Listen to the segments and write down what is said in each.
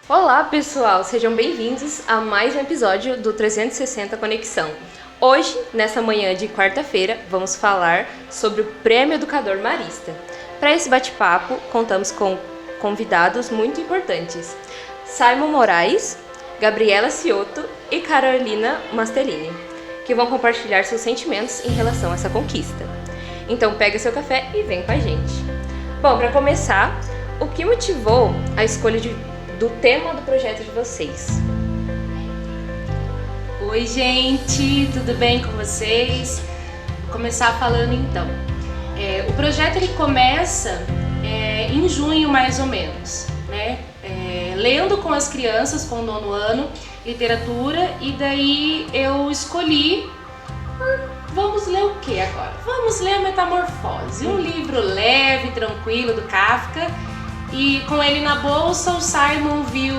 Olá pessoal, sejam bem-vindos a mais um episódio do 360 Conexão. Hoje, nessa manhã de quarta-feira, vamos falar sobre o Prêmio Educador Marista. Para esse bate-papo, contamos com convidados muito importantes: Simon Moraes, Gabriela Ciotto e Carolina Mastellini, que vão compartilhar seus sentimentos em relação a essa conquista. Então pega seu café e vem com a gente. Bom, para começar, o que motivou a escolha do tema do projeto de vocês? Oi gente, tudo bem com vocês? Vou começar falando então. O projeto ele começa em junho mais ou menos, né? Lendo com as crianças, com o 9º ano, literatura, e daí eu escolhi, vamos ler o que agora? Vamos ler a Metamorfose, um livro leve, tranquilo do Kafka, e com ele na bolsa o Simon viu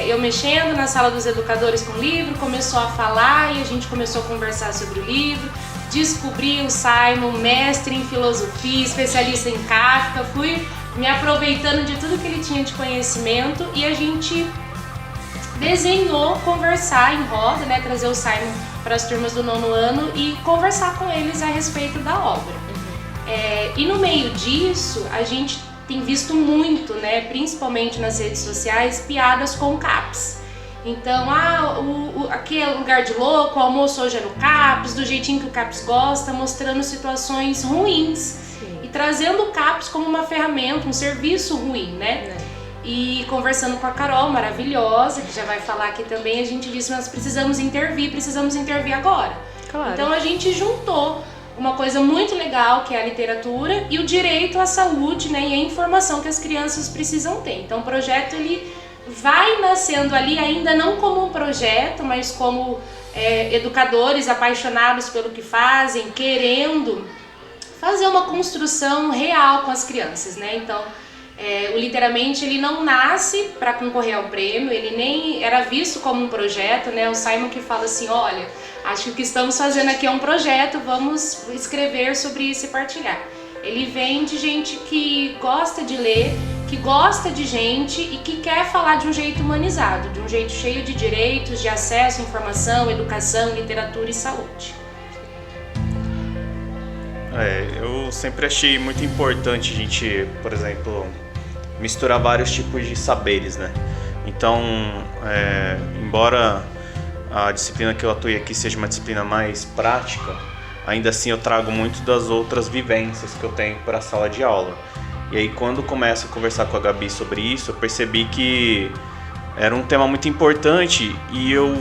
eu mexendo na sala dos educadores com o livro, começou a falar e a gente começou a conversar sobre o livro. Descobri o Simon, mestre em filosofia, especialista em Kafka, fui me aproveitando de tudo que ele tinha de conhecimento e a gente desenhou conversar em roda, né, trazer o Simon para as turmas do 9º ano e conversar com eles a respeito da obra. E no meio disso, a gente tem visto muito, né, principalmente nas redes sociais, piadas com CAPS. Então, aqui é lugar de louco, o almoço hoje é no CAPS, do jeitinho que o CAPS gosta, mostrando situações ruins. Sim. E trazendo o CAPS como uma ferramenta, um serviço ruim, né? E conversando com a Carol, maravilhosa, que já vai falar aqui também, a gente disse, nós precisamos intervir agora. Claro. Então a gente juntou uma coisa muito legal, que é a literatura e o direito à saúde, né, e a informação que as crianças precisam ter. Então o projeto ele vai nascendo ali, ainda não como um projeto, mas como educadores apaixonados pelo que fazem, querendo fazer uma construção real com as crianças, né? Então o Literalmente ele não nasce para concorrer ao prêmio, ele nem era visto como um projeto, né? O Simon que fala assim, olha, acho que o que estamos fazendo aqui é um projeto, vamos escrever sobre isso e partilhar. Ele vem de gente que gosta de ler, que gosta de gente e que quer falar de um jeito humanizado, de um jeito cheio de direitos, de acesso à informação, educação, literatura e saúde. Eu sempre achei muito importante a gente, por exemplo, misturar vários tipos de saberes, né? Então, embora a disciplina que eu atuei aqui seja uma disciplina mais prática, ainda assim eu trago muito das outras vivências que eu tenho para a sala de aula. E aí quando começo a conversar com a Gabi sobre isso, eu percebi que era um tema muito importante e eu,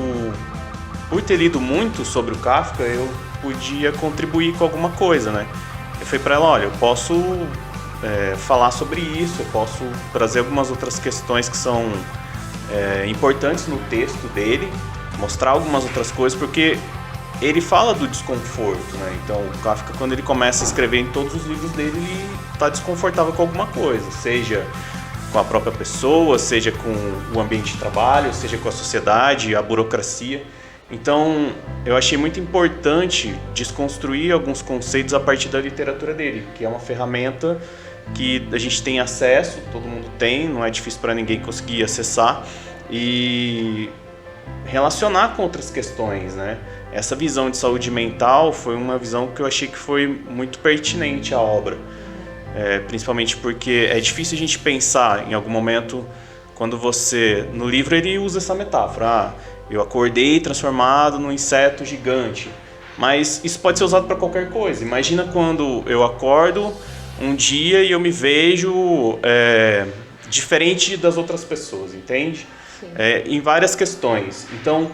por ter lido muito sobre o Kafka, eu podia contribuir com alguma coisa, né? Eu falei para ela, olha, eu posso falar sobre isso, eu posso trazer algumas outras questões que são importantes no texto dele, mostrar algumas outras coisas, porque ele fala do desconforto, né? Então o Kafka, quando ele começa a escrever em todos os livros dele, ele está desconfortável com alguma coisa, seja com a própria pessoa, seja com o ambiente de trabalho, seja com a sociedade, a burocracia. Então eu achei muito importante desconstruir alguns conceitos a partir da literatura dele, que é uma ferramenta que a gente tem acesso, todo mundo tem, não é difícil para ninguém conseguir acessar e relacionar com outras questões, né? Essa visão de saúde mental foi uma visão que eu achei que foi muito pertinente à obra, principalmente porque é difícil a gente pensar em algum momento, quando você, no livro ele usa essa metáfora, eu acordei transformado num inseto gigante, mas isso pode ser usado para qualquer coisa. Imagina quando eu acordo um dia e eu me vejo diferente das outras pessoas, entende? Em várias questões. Então,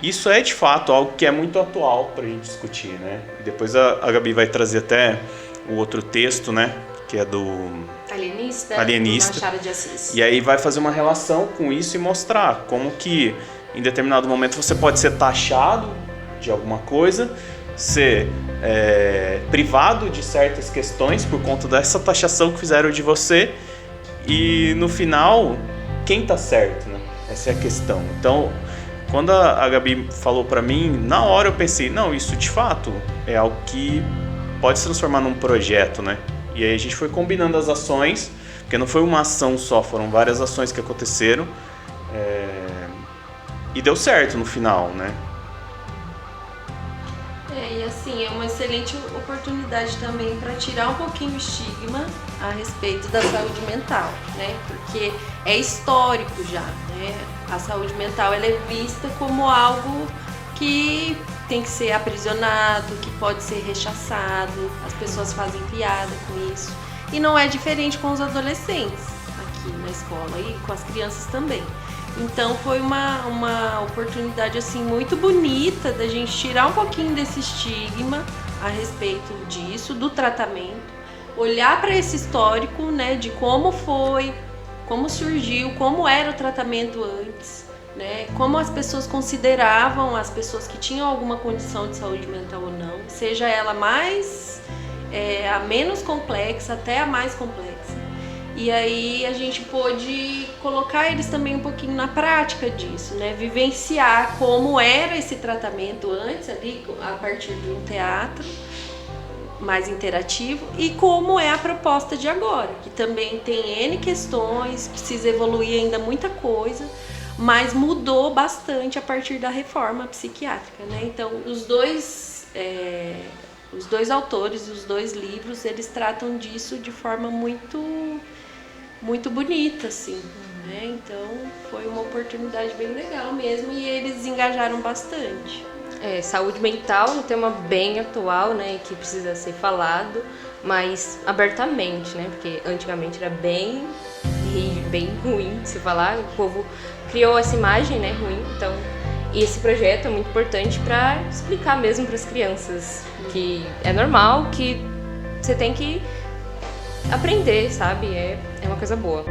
isso é de fato algo que é muito atual para a gente discutir, né? E depois a Gabi vai trazer até o outro texto, né? Que é do Alienista. Do Machado de Assis. E aí vai fazer uma relação com isso e mostrar como que em determinado momento você pode ser taxado de alguma coisa, ser privado de certas questões por conta dessa taxação que fizeram de você e no final, quem está certo, né? Essa é a questão. Então, quando a Gabi falou para mim, na hora eu pensei, não, isso de fato é algo que pode se transformar num projeto, né? E aí a gente foi combinando as ações, porque não foi uma ação só, foram várias ações que aconteceram. E deu certo no final, né? E assim, é uma excelente oportunidade também para tirar um pouquinho o estigma a respeito da saúde mental, né? Porque é histórico já, né? A saúde mental ela é vista como algo que tem que ser aprisionado, que pode ser rechaçado, as pessoas fazem piada com isso. E não é diferente com os adolescentes aqui na escola e com as crianças também. Então foi uma oportunidade assim muito bonita da gente tirar um pouquinho desse estigma a respeito disso, do tratamento, olhar para esse histórico, né, de como foi, como surgiu, como era o tratamento antes, né, como as pessoas consideravam as pessoas que tinham alguma condição de saúde mental ou não, seja ela a menos complexa até a mais complexa. E aí a gente pôde colocar eles também um pouquinho na prática disso, né? Vivenciar como era esse tratamento antes ali, a partir de um teatro mais interativo, e como é a proposta de agora, que também tem N questões, precisa evoluir ainda muita coisa, mas mudou bastante a partir da reforma psiquiátrica, né? Então os dois autores, os dois livros, eles tratam disso de forma muito bonita, assim, né? Então foi uma oportunidade bem legal mesmo e eles engajaram bastante. Saúde mental é um tema bem atual, né, que precisa ser falado, mas abertamente, né, porque antigamente era bem ruim de se falar, o povo criou essa imagem, né, ruim, então esse projeto é muito importante para explicar mesmo para as crianças que é normal, que você tem que aprender, sabe? É uma coisa boa.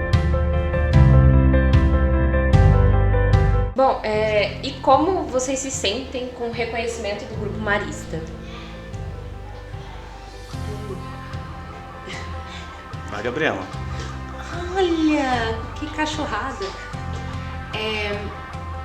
Bom, e como vocês se sentem com o reconhecimento do Grupo Marista? Vai, Gabriela. Olha, que cachorrada!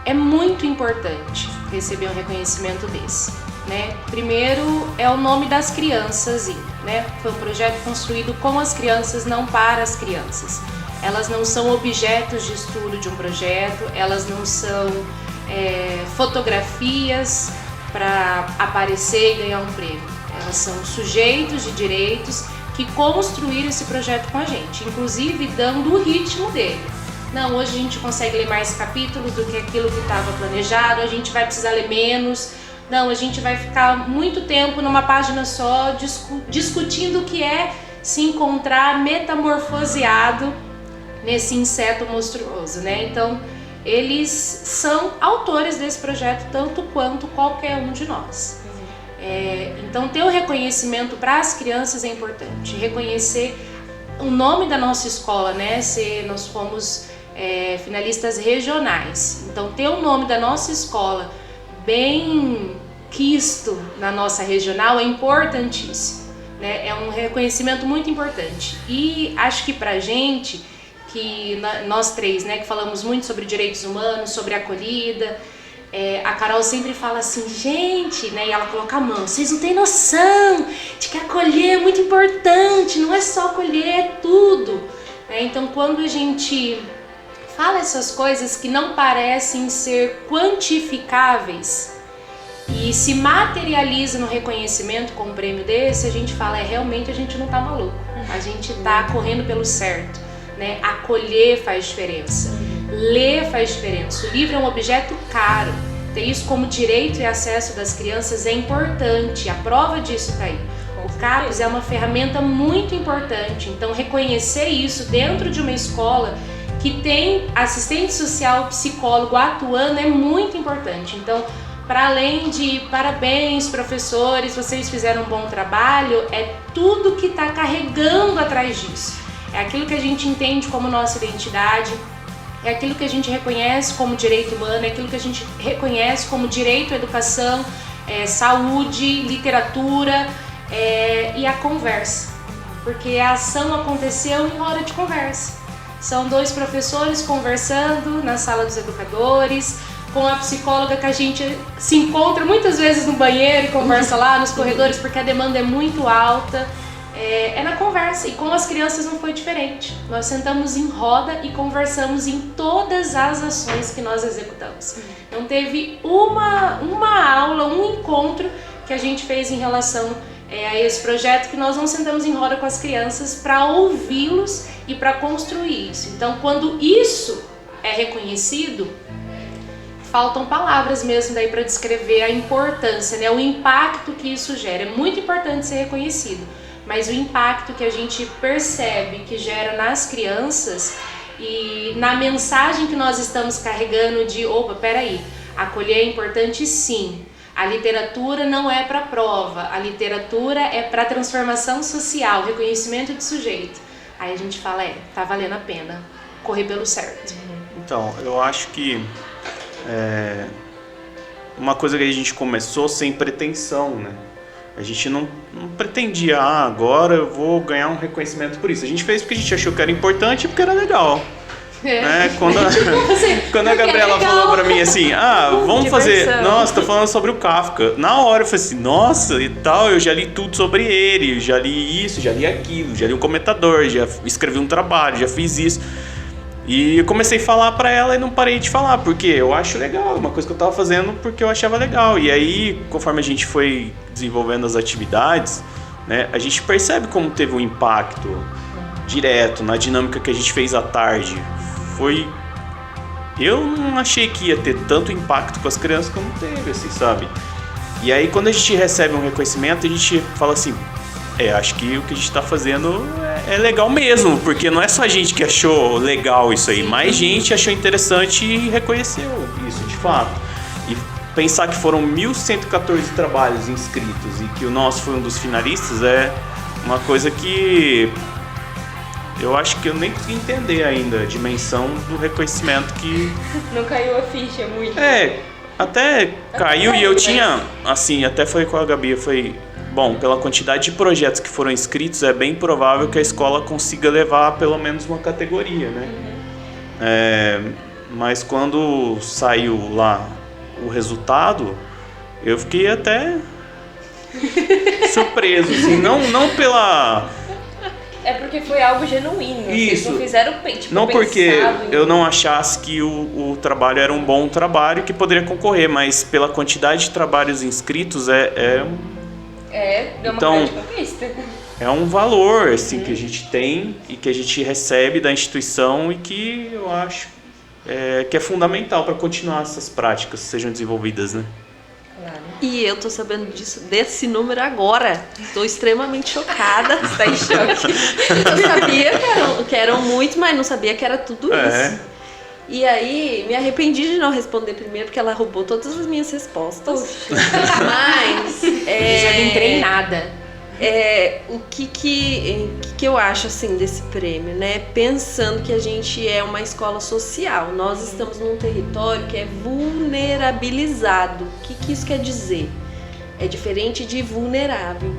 É muito importante receber um reconhecimento desse, né? Primeiro é o nome das crianças, né? Foi um projeto construído com as crianças, não para as crianças. Elas não são objetos de estudo de um projeto, elas não são fotografias para aparecer e ganhar um prêmio. Elas são sujeitos de direitos que construíram esse projeto com a gente, inclusive dando o ritmo dele. Não, hoje a gente consegue ler mais capítulos do que aquilo que estava planejado, a gente vai precisar ler menos. Não, a gente vai ficar muito tempo numa página só discutindo o que é se encontrar metamorfoseado nesse inseto monstruoso, né? Então, eles são autores desse projeto tanto quanto qualquer um de nós. Então, ter o reconhecimento para as crianças é importante. Reconhecer o nome da nossa escola, né? Nós fomos finalistas regionais. Então, ter o nome da nossa escola bem quisto na nossa regional é importantíssimo, né? É um reconhecimento muito importante. E acho que pra gente, que nós três, né, que falamos muito sobre direitos humanos, sobre acolhida, a Carol sempre fala assim, gente, né, e ela coloca a mão, vocês não têm noção de que acolher é muito importante, não é só acolher, é tudo, né? Então quando a gente fala essas coisas que não parecem ser quantificáveis e se materializa no reconhecimento com um prêmio desse, a gente fala, realmente a gente não tá maluco, a gente tá correndo pelo certo, né? Acolher faz diferença, ler faz diferença, o livro é um objeto caro, ter isso como direito e acesso das crianças é importante, a prova disso tá aí. O CAPES é uma ferramenta muito importante, então reconhecer isso dentro de uma escola que tem assistente social, psicólogo atuando é muito importante. Então, para além de parabéns, professores, vocês fizeram um bom trabalho, é tudo que está carregando atrás disso. É aquilo que a gente entende como nossa identidade, é aquilo que a gente reconhece como direito humano, é aquilo que a gente reconhece como direito à educação, saúde, literatura e a conversa. Porque a ação aconteceu em hora de conversa. São dois professores conversando na sala dos educadores, com a psicóloga que a gente se encontra muitas vezes no banheiro e conversa lá nos corredores, porque a demanda é muito alta. é na conversa. E com as crianças não foi diferente. Nós sentamos em roda e conversamos em todas as ações que nós executamos. Não teve uma aula, um encontro que a gente fez em relação a esse projeto que nós não sentamos em roda com as crianças para ouvi-los e para construir isso. Então, quando isso é reconhecido, faltam palavras mesmo daí para descrever a importância, né? O impacto que isso gera. É muito importante ser reconhecido, mas o impacto que a gente percebe que gera nas crianças e na mensagem que nós estamos carregando de, opa, peraí, acolher é importante sim. A literatura não é para prova, a literatura é para transformação social, reconhecimento de sujeito. Aí a gente fala, tá valendo a pena correr pelo certo. Então, eu acho que uma coisa que a gente começou sem pretensão, né? A gente não pretendia, agora eu vou ganhar um reconhecimento por isso. A gente fez porque a gente achou que era importante e porque era legal. Né? Quando a Gabriela falou pra mim assim, vamos fazer, nossa, tô falando sobre o Kafka. Na hora eu falei assim, nossa, e tal, eu já li tudo sobre ele, já li isso, já li aquilo, já li um comentador, já escrevi um trabalho, já fiz isso. E eu comecei a falar pra ela e não parei de falar, porque eu acho legal, uma coisa que eu tava fazendo porque eu achava legal. E aí, conforme a gente foi desenvolvendo as atividades, né, a gente percebe como teve um impacto direto na dinâmica que a gente fez à tarde. Eu não achei que ia ter tanto impacto com as crianças como teve, assim, sabe? E aí, quando a gente recebe um reconhecimento, a gente fala assim, acho que o que a gente tá fazendo é legal mesmo, porque não é só a gente que achou legal isso aí, mais gente achou interessante e reconheceu isso de fato. E pensar que foram 1.114 trabalhos inscritos e que o nosso foi um dos finalistas é uma coisa que eu acho que eu nem consegui entender ainda a dimensão do reconhecimento que... Não caiu a ficha muito. Até caiu e eu tinha, assim, até foi com a Gabi, foi... Bom, pela quantidade de projetos que foram inscritos, é bem provável que a escola consiga levar pelo menos uma categoria, né? Mas quando saiu lá o resultado, eu fiquei até surpreso, assim, não pela... É porque foi algo genuíno. Isso. Vocês não fizeram não porque eu não achasse que o trabalho era um bom trabalho que poderia concorrer, mas pela quantidade de trabalhos inscritos é uma então, grande conquista. É um valor assim, que a gente tem e que a gente recebe da instituição e que eu acho que é fundamental para continuar essas práticas sejam desenvolvidas, né? Claro. E eu tô sabendo desse número agora. Estou extremamente chocada. Está em choque. Eu sabia que eram muito, mas não sabia que era tudo isso. E aí, me arrependi de não responder primeiro, porque ela roubou todas as minhas respostas. Mas... já vim treinada. O que eu acho, assim, desse prêmio, né? Pensando que a gente é uma escola social. Nós estamos num território que é vulnerabilizado. O que isso quer dizer? É diferente de vulnerável.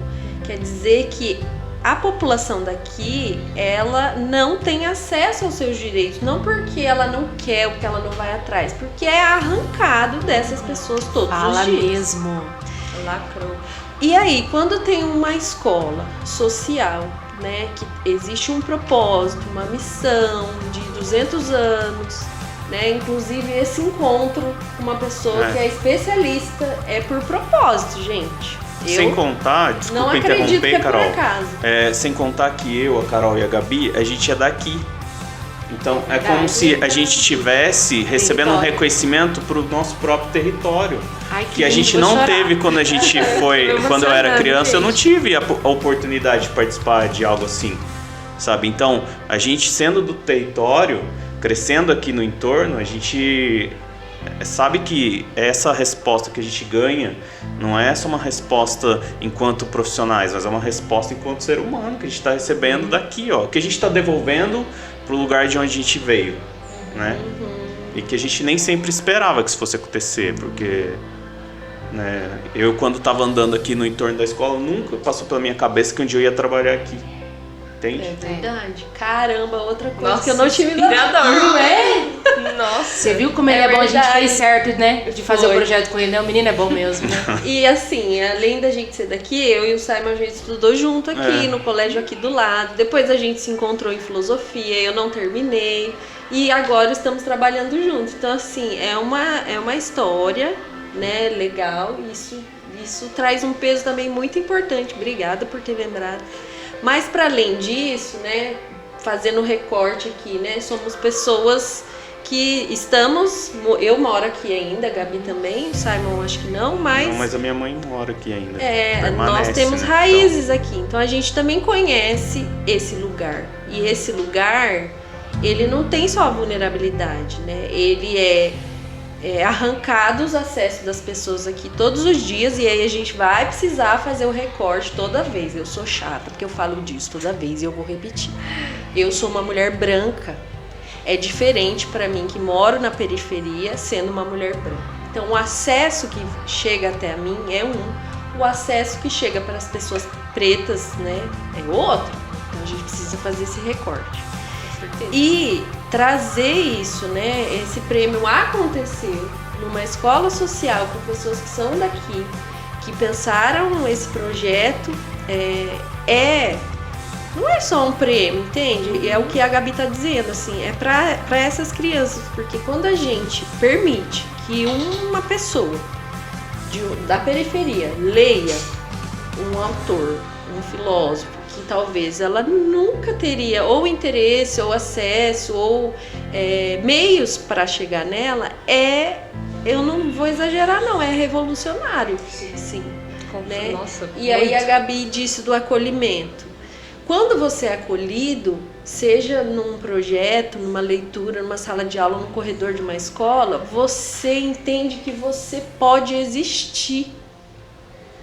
Quer dizer que a população daqui, ela não tem acesso aos seus direitos, não porque ela não quer ou porque ela não vai atrás, porque é arrancado dessas pessoas todos os dias. Mesmo. Lacrou. E aí, quando tem uma escola social, né, que existe um propósito, uma missão de 200 anos, né, inclusive esse encontro com uma pessoa que é especialista, é por propósito, gente. Sem contar, desculpa interromper, Carol. Sem contar que eu, a Carol e a Gabi, a gente é daqui. Então é como se a gente estivesse recebendo um reconhecimento para o nosso próprio território. Que a gente não teve quando a gente foi, quando eu era criança, eu não tive a oportunidade de participar de algo assim, sabe? Então, a gente sendo do território, crescendo aqui no entorno, a gente sabe que essa resposta que a gente ganha não é só uma resposta enquanto profissionais, mas é uma resposta enquanto ser humano que a gente está recebendo daqui, que a gente está devolvendo para o lugar de onde a gente veio, né? E que a gente nem sempre esperava que isso fosse acontecer, porque eu quando estava andando aqui no entorno da escola, nunca passou pela minha cabeça que um dia eu ia trabalhar aqui. Entende? É verdade. Caramba, outra coisa Nossa, que eu não tive inspirador. Não é? Nossa. Você viu como ele é bom? A gente verdade. fez certo, né? De fazer Foi. o projeto com ele, né? O menino é bom mesmo, né? E assim, além da gente ser daqui, eu e o Simon a gente estudou junto aqui, É. no colégio aqui do lado. Depois a gente se encontrou em filosofia, eu não terminei. E agora estamos trabalhando juntos. Então, assim, é uma história, né, legal. Isso traz um peso também muito importante. Obrigada por ter lembrado. Mas para além disso, né, fazendo recorte aqui, né, somos pessoas que estamos, eu moro aqui ainda, a Gabi também, o Simon acho que não, mas Não, mas a minha mãe mora aqui ainda. nós Permanece, temos né? raízes aqui, então a gente também conhece esse lugar. E esse lugar, ele não tem só a vulnerabilidade, né? Ele é arrancado os acessos das pessoas aqui todos os dias, e aí a gente vai precisar fazer o recorte toda vez. Eu sou chata, porque eu falo disso toda vez e eu vou repetir. Eu sou uma mulher branca. É diferente para mim que moro na periferia sendo uma mulher branca. Então o acesso que chega até a mim é o acesso que chega para as pessoas pretas, né, é outro. Então a gente precisa fazer esse recorte. E trazer isso, né, esse prêmio aconteceu numa escola social com pessoas que são daqui, que pensaram esse projeto, não é só um prêmio, entende? É o que a Gabi tá dizendo, assim, é para essas crianças, porque quando a gente permite que uma pessoa da periferia leia um autor, um filósofo, que talvez ela nunca teria ou interesse, ou acesso, ou meios para chegar nela, eu não vou exagerar não, é revolucionário, sim, né? Nossa, E aí muito. a Gabi disse do acolhimento. Quando você é acolhido, seja num projeto, numa leitura, numa sala de aula, num corredor de uma escola, você entende que você pode existir.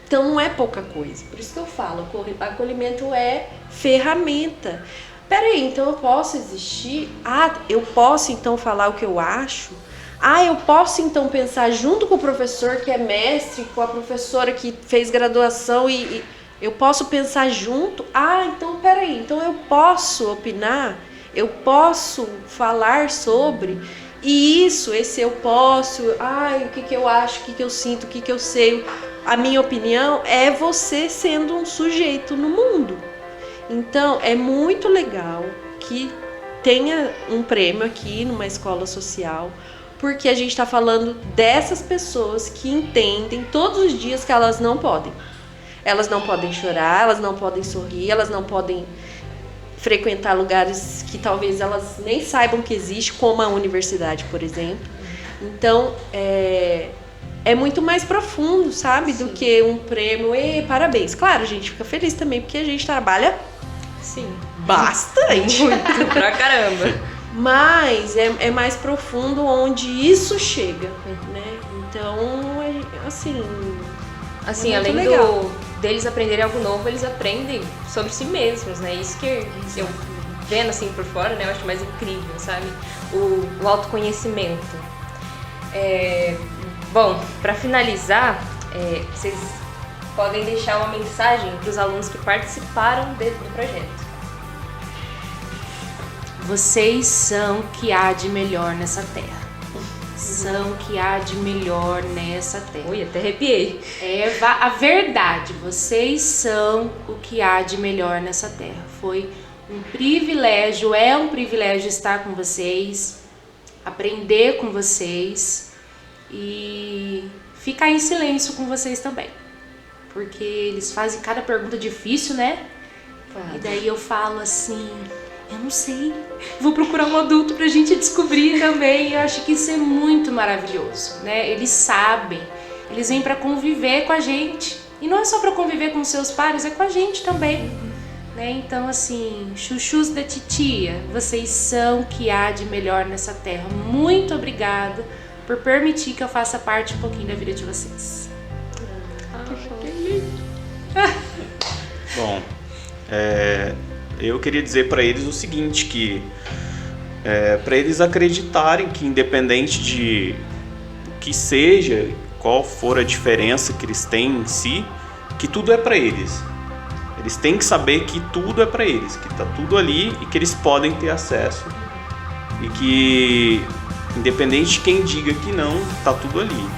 Então não é pouca coisa. Por isso que eu falo, acolhimento é ferramenta. Peraí, então eu posso existir? Ah, eu posso então falar o que eu acho? Ah, eu posso então pensar junto com o professor que é mestre, com a professora que fez graduação e eu posso pensar junto? Ah, então peraí, então eu posso opinar? Eu posso falar sobre? E esse eu posso, o que eu acho, o que eu sinto, o que eu sei, a minha opinião é você sendo um sujeito no mundo. Então é muito legal que tenha um prêmio aqui numa escola social, porque a gente está falando dessas pessoas que entendem todos os dias que elas não podem. Elas não podem chorar, elas não podem sorrir, elas não podem frequentar lugares que talvez elas nem saibam que existe, como a universidade, por exemplo. Então, é muito mais profundo, sabe, do que um prêmio. E parabéns. Claro, a gente fica feliz também, porque a gente trabalha bastante. Muito, pra caramba. Mas é mais profundo onde isso chega, né? Então, assim Assim, muito além legal. deles aprenderem algo novo, eles aprendem sobre si mesmos, né? Isso que eu vendo assim por fora, né? Eu acho mais incrível, sabe? O autoconhecimento. Bom, para finalizar, vocês podem deixar uma mensagem para os alunos que participaram do projeto. Vocês são o que há de melhor nessa terra. São o que há de melhor nessa terra. Ui, até arrepiei. A verdade, vocês são o que há de melhor nessa terra. Foi um privilégio, é um privilégio estar com vocês, aprender com vocês e ficar em silêncio com vocês também. Porque eles fazem cada pergunta difícil, né? E daí eu falo assim, eu não sei, vou procurar um adulto pra gente descobrir também. Eu acho que isso é muito maravilhoso, né? Eles sabem, eles vêm pra conviver com a gente. E não é só pra conviver com seus pares, é com a gente também, né? Então assim, chuchus da titia, vocês são o que há de melhor nessa terra. Muito obrigada por permitir que eu faça parte um pouquinho da vida de vocês. Bom, eu queria dizer para eles o seguinte, que para eles acreditarem que independente de o que seja, qual for a diferença que eles têm em si, que tudo é para eles. Eles têm que saber que tudo é para eles, que tá tudo ali e que eles podem ter acesso. E que Independente de quem diga que não, tá tudo ali.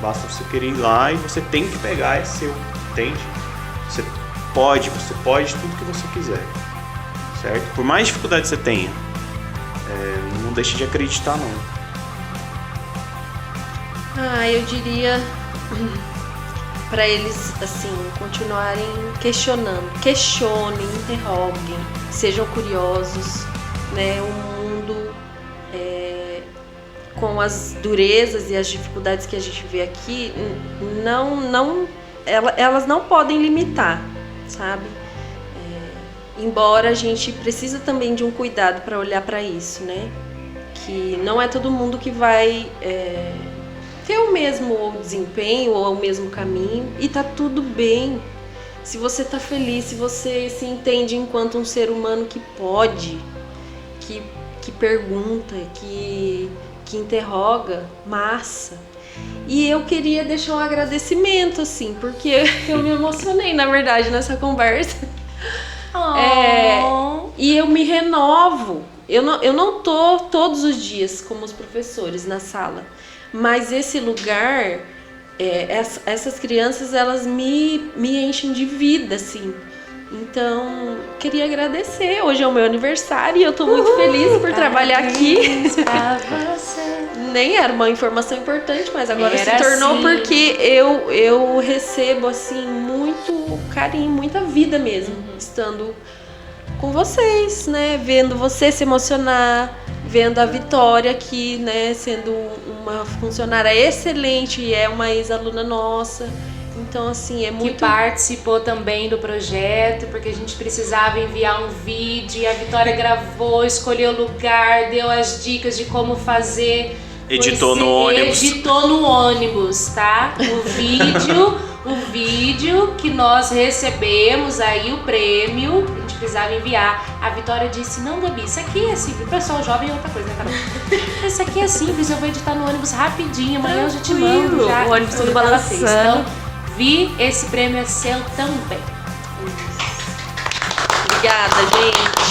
Basta você querer ir lá e você tem que pegar, é seu, entende? Você pode tudo que você quiser, certo? Por mais dificuldade que você tenha, não deixe de acreditar, não. Eu diria para eles, assim, continuarem questionando. Questionem, interroguem, sejam curiosos, né? O mundo, com as durezas e as dificuldades que a gente vê aqui, elas não podem limitar, sabe? Embora a gente precisa também de um cuidado para olhar para isso, né? Que não é todo mundo que vai ter o mesmo desempenho ou o mesmo caminho, e tá tudo bem. Se você tá feliz, se você se entende enquanto um ser humano que pode, que pergunta, que interroga, massa. E eu queria deixar um agradecimento, assim, porque eu me emocionei, na verdade, nessa conversa. E eu me renovo. Eu não tô todos os dias como os professores na sala, mas esse lugar, essas crianças, elas me enchem de vida, assim. Então, queria agradecer. Hoje é o meu aniversário e eu tô muito feliz por trabalhar aqui. Pra você. Nem era uma informação importante, mas agora Era se tornou, sim. porque eu recebo, assim, muito carinho, muita vida mesmo, estando com vocês, né? Vendo você se emocionar, vendo a Vitória aqui, né? Sendo uma funcionária excelente e é uma ex-aluna nossa. Então, assim, é muito... Que participou também do projeto, porque a gente precisava enviar um vídeo e a Vitória gravou, escolheu o lugar, deu as dicas de como fazer. Editou no ônibus. Editou no ônibus, tá? O vídeo que nós recebemos aí, o prêmio, a gente precisava enviar. A Vitória disse, não, Gabi, isso aqui é simples. O pessoal jovem é outra coisa, né, Carol? Isso aqui é simples, eu vou editar no ônibus rapidinho, amanhã eu já te mando. Já, o ônibus todo ela balançando. fez. Então, esse prêmio é seu também. Obrigada, gente.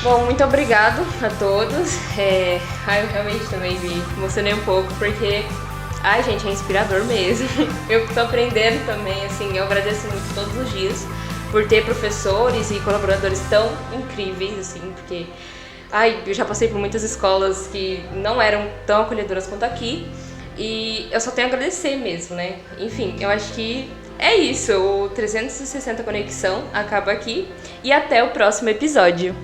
Bom, muito obrigado a todos. Eu realmente também me emocionei um pouco, porque, gente, é inspirador mesmo. Eu tô aprendendo também, assim, eu agradeço muito todos os dias por ter professores e colaboradores tão incríveis, assim, porque, eu já passei por muitas escolas que não eram tão acolhedoras quanto aqui, e eu só tenho a agradecer mesmo, né? Enfim, eu acho que é isso, o 360 Conexão acaba aqui, e até o próximo episódio.